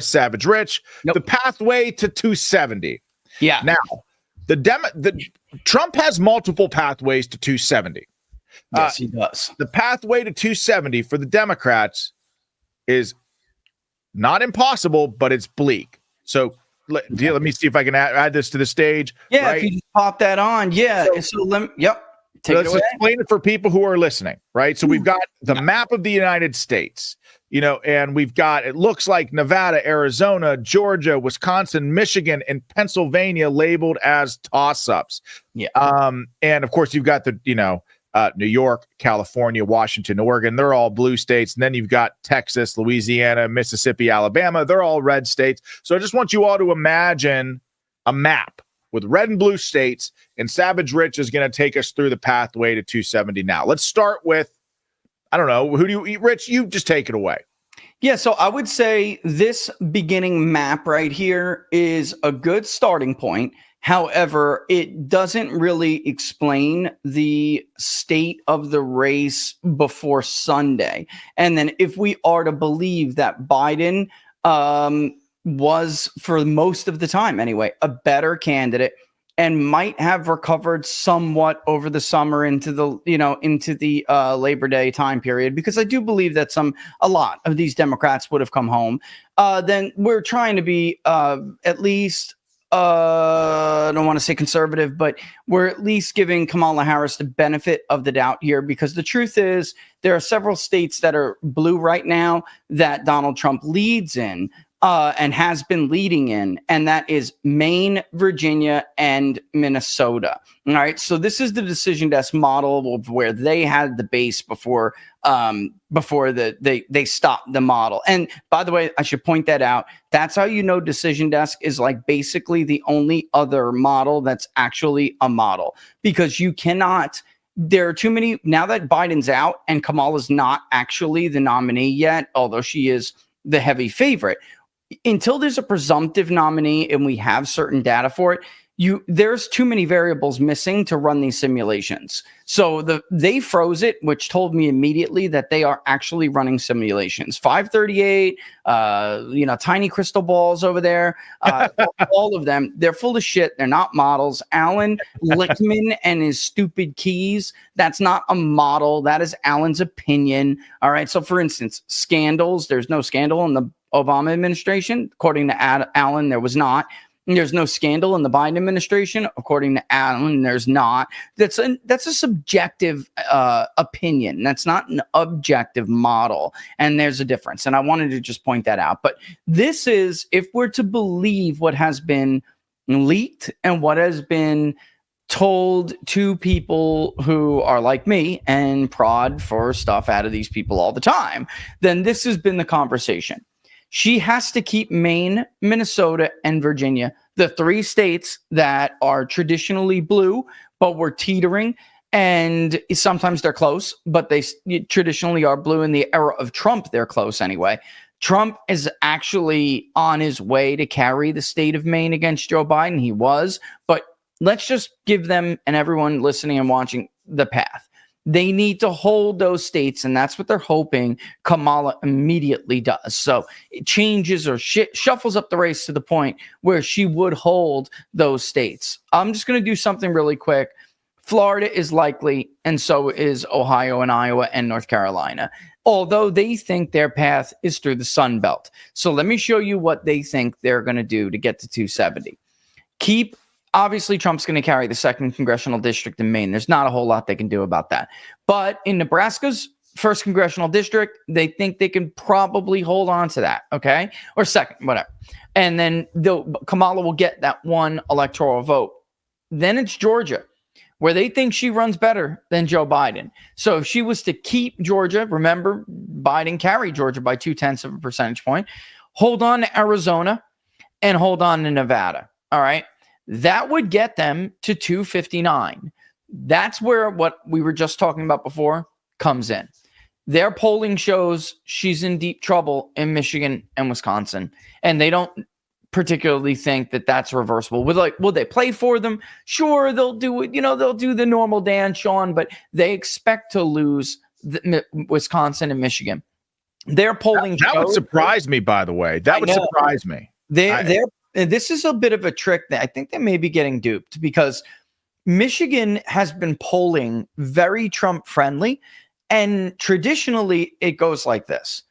Savage Rich, Nope. the pathway to 270. Yeah. Now, Trump has multiple pathways to 270. Yes, he does. The pathway to 270 for the Democrats is not impossible, but it's bleak. So let me see if I can add this to the stage. Yeah, right? if you just pop that on. Yeah. Let's explain it for people who are listening, right? So we've got the map of the United States, and we've got, it looks like Nevada, Arizona, Georgia, Wisconsin, Michigan, and Pennsylvania labeled as toss-ups. Yeah. And of course you've got the, New York, California, Washington, Oregon, they're all blue states. And then you've got Texas, Louisiana, Mississippi, Alabama, they're all red states. So I just want you all to imagine a map with red and blue states, and Savage Rich is going to take us through the pathway to 270 now. Let's start with, I don't know, who do you eat? Rich, you just take it away. Yeah, so I would say this beginning map right here is a good starting point. However, it doesn't really explain the state of the race before Sunday. And then if we are to believe that Biden was, for most of the time anyway, a better candidate and might have recovered somewhat over the summer into the Labor Day time period, because I do believe that a lot of these Democrats would have come home. Then we're trying to be at least, I don't want to say conservative, but we're at least giving Kamala Harris the benefit of the doubt here, because the truth is there are several states that are blue right now that Donald Trump leads in. And has been leading in, and that is Maine, Virginia, and Minnesota. All right, so this is the decision desk model of where they had the base before they stopped the model. And by the way, I should point that out. That's how you know decision desk is like basically the only other model that's actually a model, because you cannot. There are too many now that Biden's out and Kamala's not actually the nominee yet, although she is the heavy favorite. Until there's a presumptive nominee and we have certain data for it, there's too many variables missing to run these simulations. So they froze it, which told me immediately that they are actually running simulations. 538, tiny crystal balls over there, all of them, they're full of shit. They're not models. Alan Lichtman and his stupid keys, that's not a model. That is Alan's opinion. All right. So for instance, scandals, there's no scandal in the Obama administration. According to Alan, there was not. There's no scandal in the Biden administration. According to Alan, there's not. That's a subjective opinion. That's not an objective model. And there's a difference. And I wanted to just point that out. But this is, if we're to believe what has been leaked and what has been told to people who are like me and prod for stuff out of these people all the time, then this has been the conversation. She has to keep Maine, Minnesota, and Virginia, the three states that are traditionally blue, but were teetering. And sometimes they're close, but they traditionally are blue. In the era of Trump, they're close anyway. Trump is actually on his way to carry the state of Maine against Joe Biden. He was, but let's just give them and everyone listening and watching the path. They need to hold those states, and that's what they're hoping Kamala immediately does. So it changes or shuffles up the race to the point where she would hold those states. I'm just going to do something really quick. Florida is likely, and so is Ohio and Iowa and North Carolina, although they think their path is through the Sun Belt. So let me show you what they think they're going to do to get to 270. Obviously, Trump's going to carry the 2nd congressional district in Maine. There's not a whole lot they can do about that. But in Nebraska's 1st congressional district, they think they can probably hold on to that, okay? Or 2nd, whatever. And then Kamala will get that one electoral vote. Then it's Georgia, where they think she runs better than Joe Biden. So if she was to keep Georgia, remember, Biden carried Georgia by 0.2 of a percentage point, hold on to Arizona, and hold on to Nevada, all right? That would get them to 259. That's where what we were just talking about before comes in. Their polling shows she's in deep trouble in Michigan and Wisconsin, and they don't particularly think that that's reversible. Will they play for them? Sure, they'll do it. They'll do the normal dance, Sean, but they expect to lose Wisconsin and Michigan. Their polling That would shows, surprise me, by the way. That I would know. surprise me. And this is a bit of a trick that I think they may be getting duped, because Michigan has been polling very Trump friendly. And traditionally, it goes like this: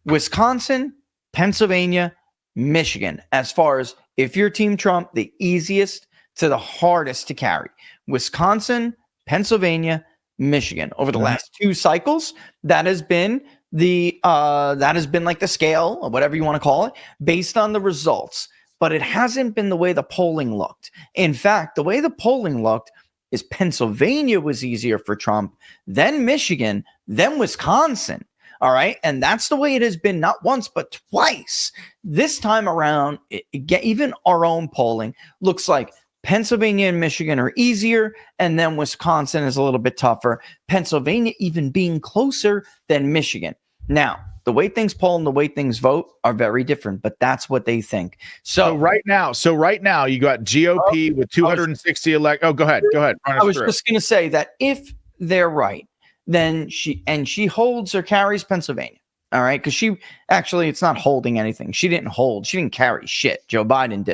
Wisconsin, Pennsylvania, Michigan. As far as if you're Team Trump, the easiest to the hardest to carry: Wisconsin, Pennsylvania, Michigan. Over the last 2 cycles, that has been like the scale, or whatever you want to call it, based on the results. But it hasn't been the way the polling looked. In fact, the way the polling looked is Pennsylvania was easier for Trump, then Michigan, then Wisconsin. All right. And that's the way it has been, not once, but twice. This time around, even our own polling looks like Pennsylvania and Michigan are easier, and then Wisconsin is a little bit tougher. Pennsylvania even being closer than Michigan. Now, the way things poll and the way things vote are very different, but that's what they think. So right now, you got GOP with 260 elect. Oh, go ahead. I was just going to say that if they're right, then she holds or carries Pennsylvania. All right. Because it's not holding anything. She didn't carry shit. Joe Biden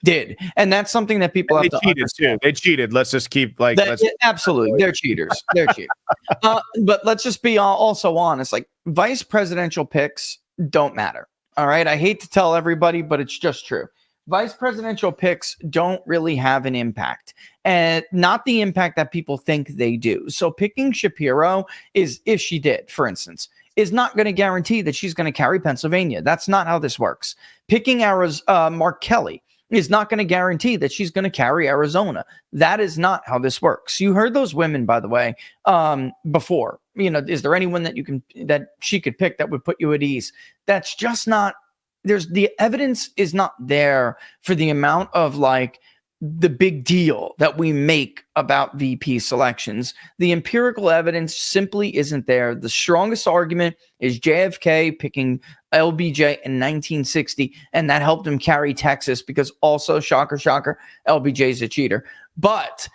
did. And that's something that people have to understand. They cheated. Let's just keep absolutely. They're cheaters. But let's just be also honest. Like, vice presidential picks don't matter. All right. I hate to tell everybody, but it's just true. Vice presidential picks don't really have an impact, and not the impact that people think they do. So picking Shapiro is, if she did, for instance, is not going to guarantee that she's going to carry Pennsylvania. That's not how this works. Picking Mark Kelly is not going to guarantee that she's going to carry Arizona. That is not how this works. You heard those women, by the way, before. Is there anyone that she could pick that would put you at ease? That's just not. The evidence is not there for the amount of the big deal that we make about VP selections. The empirical evidence simply isn't there. The strongest argument is JFK picking LBJ in 1960, and that helped him carry Texas, because also, shocker, LBJ's a cheater. But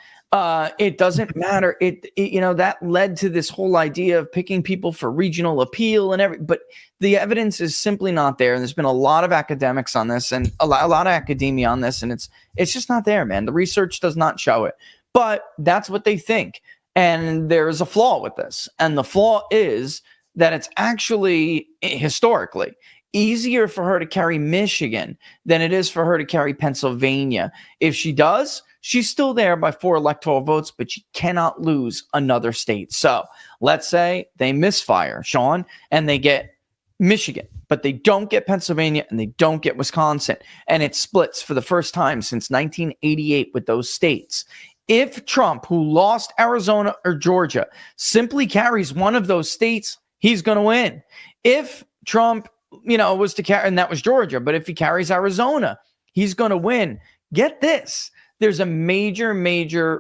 it doesn't matter. That led to this whole idea of picking people for regional appeal and but the evidence is simply not there. And there's been a lot of academics on this, and a lot of academia on this, and it's just not there, man. The research does not show it, but that's what they think. And there's a flaw with this. And the flaw is that it's actually historically easier for her to carry Michigan than it is for her to carry Pennsylvania. If she does, she's still there by 4 electoral votes, but she cannot lose another state. So let's say they misfire, Sean, and they get Michigan, but they don't get Pennsylvania and they don't get Wisconsin. And it splits for the first time since 1988 with those states. If Trump, who lost Arizona or Georgia, simply carries one of those states, he's going to win. If Trump, was to carry, and that was Georgia, but if he carries Arizona, he's going to win. Get this. There's a major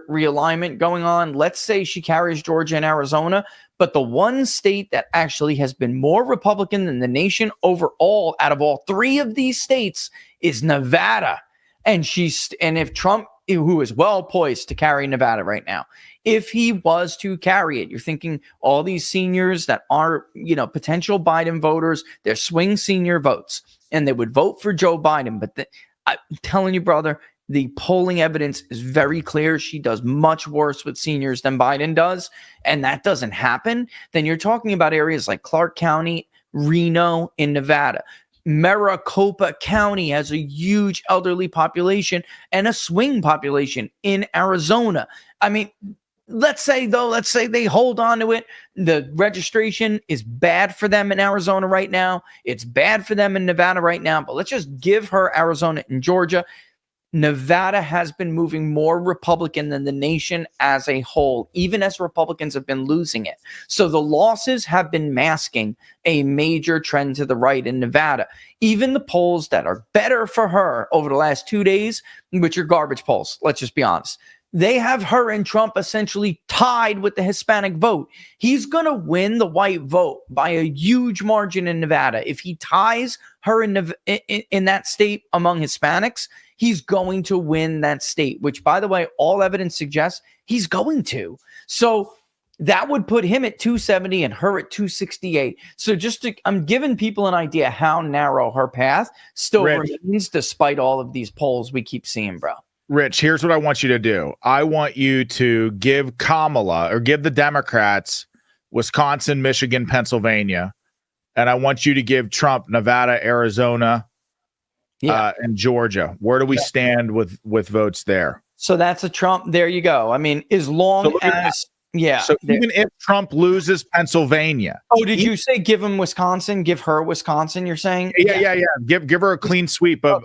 realignment going on. Let's say she carries Georgia and Arizona, but the one state that actually has been more Republican than the nation overall out of all 3 of these states is Nevada. And if Trump, who is well poised to carry Nevada right now, if he was to carry it, you're thinking all these seniors that are, potential Biden voters, they're swing senior votes, and they would vote for Joe Biden. But I'm telling you, brother, the polling evidence is very clear. She does much worse with seniors than Biden does, and that doesn't happen. Then you're talking about areas like Clark County, Reno in Nevada. Maricopa County has a huge elderly population and a swing population in Arizona. I mean, let's say they hold on to it. The registration is bad for them in Arizona right now. It's bad for them in Nevada right now, but let's just give her Arizona and Georgia. Nevada has been moving more Republican than the nation as a whole, even as Republicans have been losing it. So the losses have been masking a major trend to the right in Nevada. Even the polls that are better for her over the last 2 days, which are garbage polls, let's just be honest, they have her and Trump essentially tied with the Hispanic vote. He's going to win the white vote by a huge margin in Nevada. If he ties her in that state among Hispanics, he's going to win that state, which, by the way, all evidence suggests he's going to. So That would put him at 270 and her at 268. So I'm giving people an idea how narrow her path still remains despite all of these polls we keep seeing, bro. Rich, here's what I want you to do. I want you to give Kamala or give the Democrats Wisconsin, Michigan, Pennsylvania, and I want you to give Trump Nevada, Arizona, and Georgia. Where do we stand with votes there? So that's a Trump. There you go. I mean, as long as So even if Trump loses Pennsylvania. Oh, did you say give him Wisconsin? Give her Wisconsin, you're saying? Yeah. Give her a clean sweep of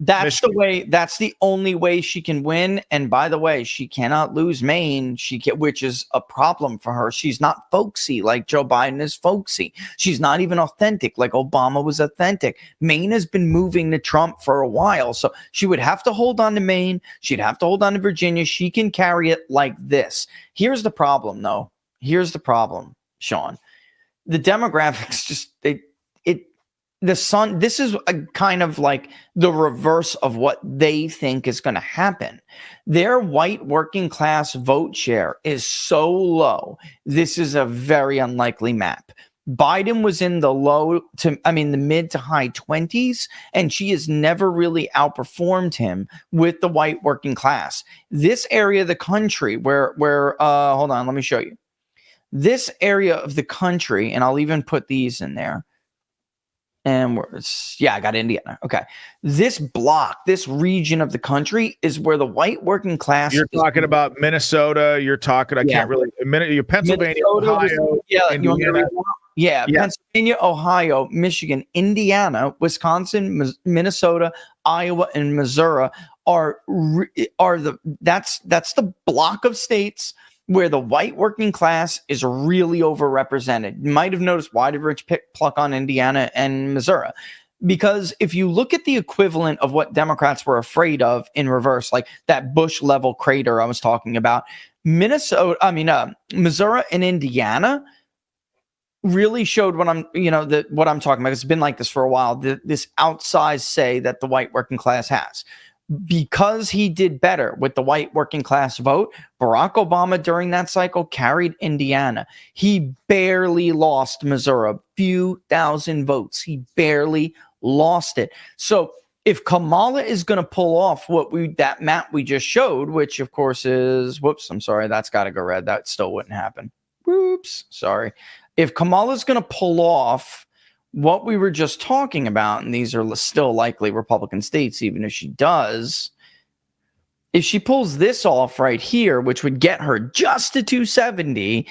that's Michigan. the way. That's the only way she can win. And by the way, she cannot lose Maine. Which is a problem for her. She's not folksy like Joe Biden is folksy. She's not even authentic like Obama was authentic. Maine has been moving to Trump for a while, so she would have to hold on to Maine. She'd have to hold on to Virginia. She can carry it like this. Here's the problem, though. Here's the problem, Sean. The demographics this is a kind of like the reverse of what they think is going to happen. Their white working class vote share is so low. This is a very unlikely map. Biden was in the mid to high 20s, and she has never really outperformed him with the white working class. This area of the country where hold on, let me show you. This area of the country, and I'll even put these in there. And I got Indiana. Okay. This block, this region of the country is where the white working class. You're talking about Minnesota. You're talking, Pennsylvania, Ohio. Indiana. Pennsylvania, Ohio, Michigan, Indiana, Wisconsin, Minnesota, Iowa, and Missouri that's the block of states where the white working class is really overrepresented. You might have noticed why did Rich pluck on Indiana and Missouri? Because if you look at the equivalent of what Democrats were afraid of in reverse, like that Bush level crater I was talking about, Missouri and Indiana really showed what I'm talking about. It's been like this for a while. This outsized say that the white working class has. Because he did better with the white working class vote, Barack Obama during that cycle carried Indiana. He barely lost Missouri, a few thousand votes. He barely lost it. So if Kamala is going to pull off that map we just showed, which of course is, that's got to go red. That still wouldn't happen. Whoops, sorry. If Kamala's going to pull off what we were just talking about, and these are still likely Republican states, even if she does, if she pulls this off right here, which would get her just to 270,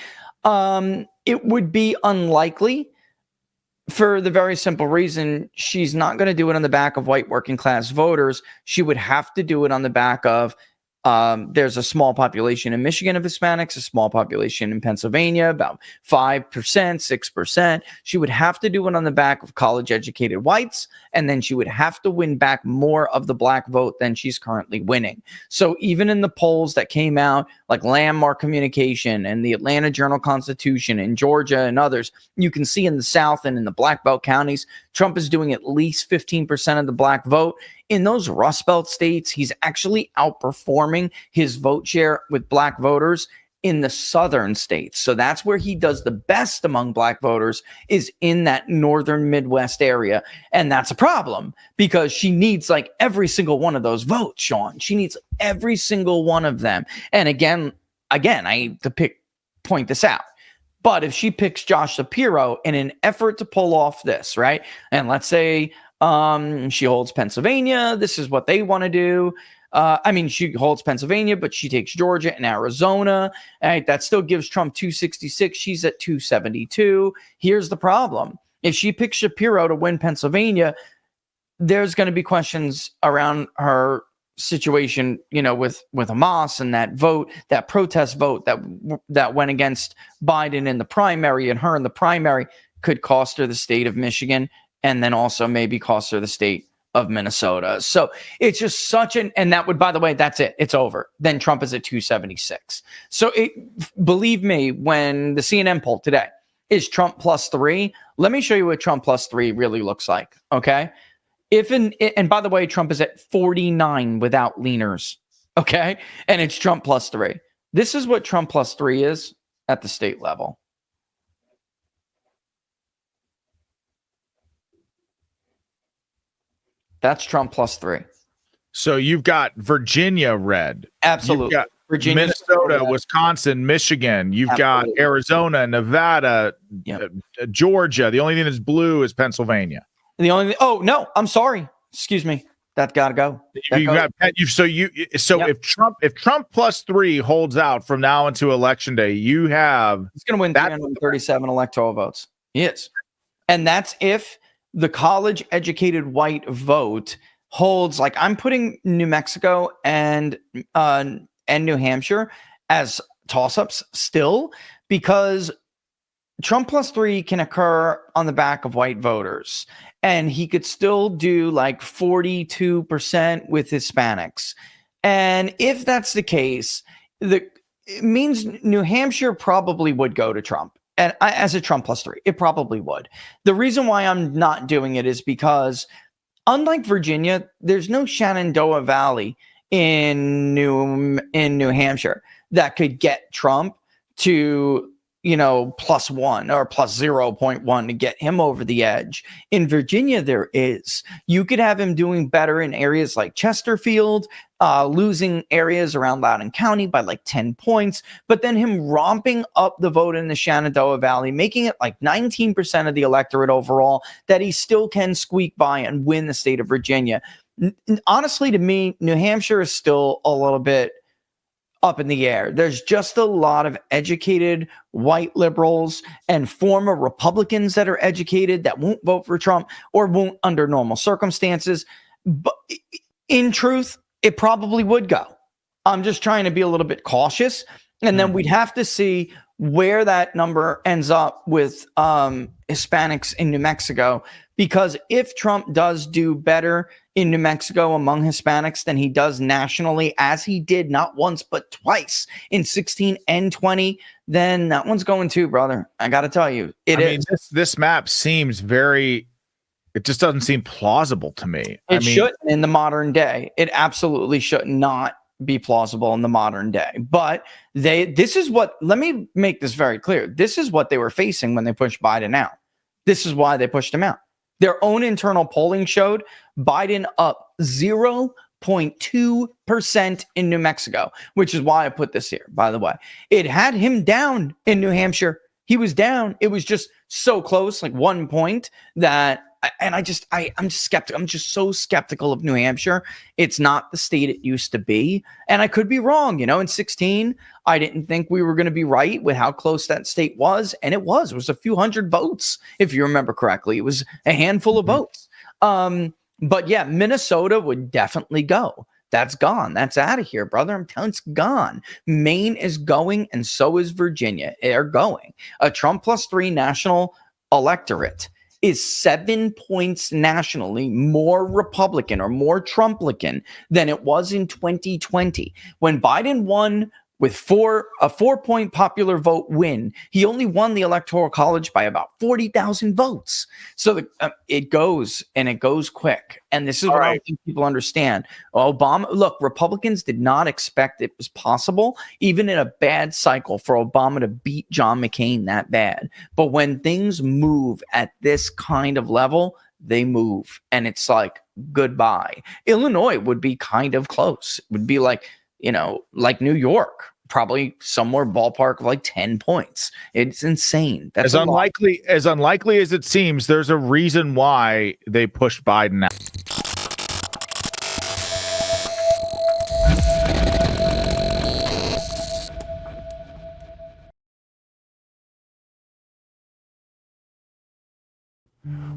it would be unlikely for the very simple reason she's not going to do it on the back of white working class voters. She would have to do it on the back of there's a small population in Michigan of Hispanics, a small population in Pennsylvania, about 5%, 6%. She would have to do it on the back of college-educated whites, and then she would have to win back more of the black vote than she's currently winning. So even in the polls that came out, like Landmark Communication and the Atlanta Journal-Constitution and Georgia and others, you can see in the South and in the Black Belt counties, Trump is doing at least 15% of the black vote. In those Rust Belt states, he's actually outperforming his vote share with black voters in the southern states. So that's where he does the best among black voters, is in that northern Midwest area. And that's a problem because she needs like every single one of those votes, Sean. She needs every single one of them. And again, I hate to point this out, but if she picks Josh Shapiro in an effort to pull off this, right? And let's say she holds Pennsylvania. This is what they want to do. She holds Pennsylvania, but she takes Georgia and Arizona. Right? That still gives Trump 266. She's at 272. Here's the problem. If she picks Shapiro to win Pennsylvania, there's going to be questions around her situation, with Hamas and that vote, that protest vote that went against Biden in the primary, and her in the primary could cost her the state of Michigan, and then also maybe cost her the state of Minnesota. So it's just and that would, by the way, that's it. It's over. Then Trump is at 276. So believe me, when the CNN poll today is Trump +3, let me show you what Trump +3 really looks like. Okay. And by the way, Trump is at 49 without leaners. Okay. And it's Trump +3. This is what Trump +3 is. at the state level. That's Trump +3. So you've got Virginia red. Absolutely. You've got Virginia, Minnesota, Wisconsin, Michigan. You've got Arizona, Nevada, Georgia. The only thing that's blue is Pennsylvania. The only oh no, I'm sorry. Excuse me. That gotta go. If Trump +3 holds out from now until election day, you have he's gonna win 337 electoral votes. He is. And that's if the college educated white vote holds, like I'm putting New Mexico and New Hampshire as toss-ups still, because Trump +3 can occur on the back of white voters, and he could still do like 42% with Hispanics. And if that's the case, it means New Hampshire probably would go to Trump. And as a Trump +3, it probably would. The reason why I'm not doing it is because, unlike Virginia, there's no Shenandoah Valley in New Hampshire that could get Trump to, +1 or +0.1 to get him over the edge. In Virginia, there is. You could have him doing better in areas like Chesterfield, losing areas around Loudoun County by like 10 points, but then him romping up the vote in the Shenandoah Valley, making it like 19% of the electorate overall, that he still can squeak by and win the state of Virginia. Honestly, to me, New Hampshire is still a little bit up in the air. There's just a lot of educated white liberals and former Republicans that are educated that won't vote for Trump or won't under normal circumstances. But in truth, it probably would go. I'm just trying to be a little bit cautious. And then we'd have to see where that number ends up with Hispanics in New Mexico. Because if Trump does do better in New Mexico among Hispanics than he does nationally, as he did not once but twice in 16 and 20, then that one's going too, brother. I got to tell you, this map seems it just doesn't seem plausible to me. It shouldn't in the modern day. It absolutely should not be plausible in the modern day. But let me make this very clear. This is what they were facing when they pushed Biden out. This is why they pushed him out. Their own internal polling showed Biden up 0.2% in New Mexico, which is why I put this here, by the way. It had him down in New Hampshire. He was down. It was just so close, like 1 point, that I'm just skeptical. I'm just so skeptical of New Hampshire. It's not the state it used to be. And I could be wrong. In 16, I didn't think we were going to be right with how close that state was. And it was. It was a few hundred votes, if you remember correctly. It was a handful of votes. But yeah, Minnesota would definitely go. That's gone. That's out of here, brother. I'm telling you, it's gone. Maine is going, and so is Virginia. They're going. A Trump +3 national electorate is 7 points nationally more Republican or more Trumplican than it was in 2020. When Biden won with a 4-point popular vote win, he only won the Electoral College by about 40,000 votes. So it goes, and it goes quick. And this is what I think people understand. Look, Republicans did not expect it was possible, even in a bad cycle, for Obama to beat John McCain that bad. But when things move at this kind of level, they move. And it's like, goodbye. Illinois would be kind of close. It would be like New York, probably somewhere ballpark of like 10 points. It's insane. That's as unlikely as it seems. There's a reason why they pushed Biden out.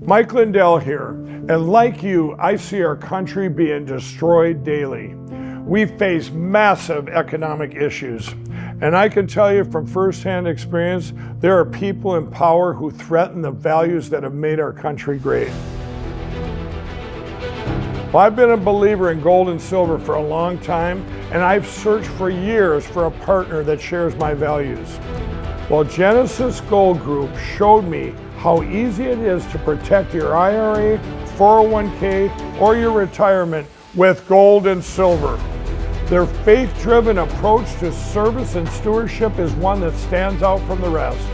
Mike Lindell here, and like you, I see our country being destroyed daily. We face massive economic issues, and I can tell you from firsthand experience, there are people in power who threaten the values that have made our country great. Well, I've been a believer in gold and silver for a long time, and I've searched for years for a partner that shares my values. Well, Genesis Gold Group showed me how easy it is to protect your IRA, 401k, or your retirement with gold and silver. Their faith-driven approach to service and stewardship is one that stands out from the rest.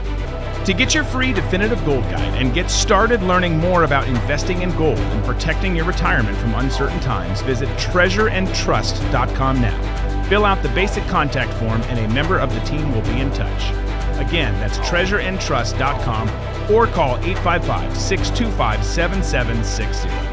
To get your free definitive gold guide and get started learning more about investing in gold and protecting your retirement from uncertain times, visit treasureandtrust.com now. Fill out the basic contact form and a member of the team will be in touch. Again, that's treasureandtrust.com or call 855-625-7760.